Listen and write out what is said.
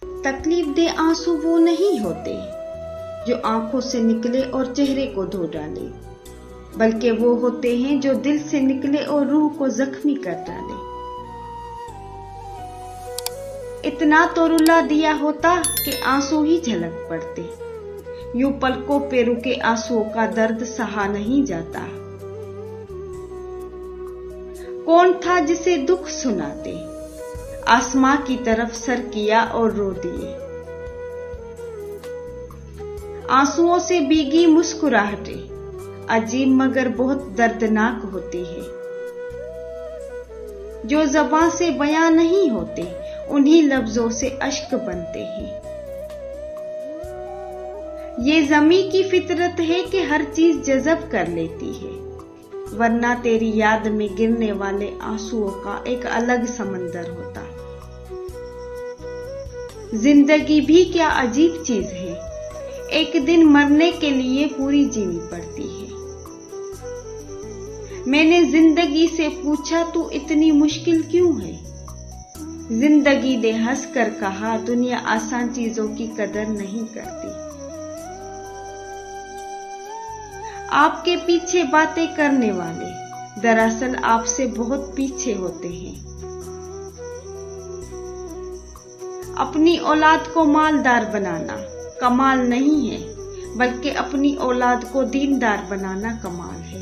तकलीफ दे आंसू वो नहीं होते जो आंखों से निकले और चेहरे को धो डाले, बल्कि वो होते हैं जो दिल से निकले और रूह को जख्मी कर डाले। इतना तो रुला दिया होता कि आंसू ही झलक पड़ते, यूं पलकों पे रुके आंसुओं का दर्द सहा नहीं जाता। कौन था जिसे दुख सुनाते, आसमां की तरफ सर किया और रो दिए। आंसुओं से भीगी मुस्कुराहटें अजीब मगर बहुत दर्दनाक होती है, जो ज़बां से बयां नहीं होते उन्हीं लफ्जों से अश्क बनते हैं। ये ज़मी की फितरत है कि हर चीज जज़ब कर लेती है, वरना तेरी याद में गिरने वाले आंसुओं का एक अलग समंदर होता। जिंदगी भी क्या अजीब चीज है, एक दिन मरने के लिए पूरी जीनी पड़ती है। मैंने जिंदगी से पूछा तू इतनी मुश्किल क्यों है, जिंदगी ने हंस कर कहा दुनिया आसान चीजों की कदर नहीं करती। आपके पीछे बातें करने वाले दरअसल आपसे बहुत पीछे होते हैं। अपनी औलाद को मालदार बनाना कमाल नहीं है, बल्कि अपनी औलाद को दीनदार बनाना कमाल है।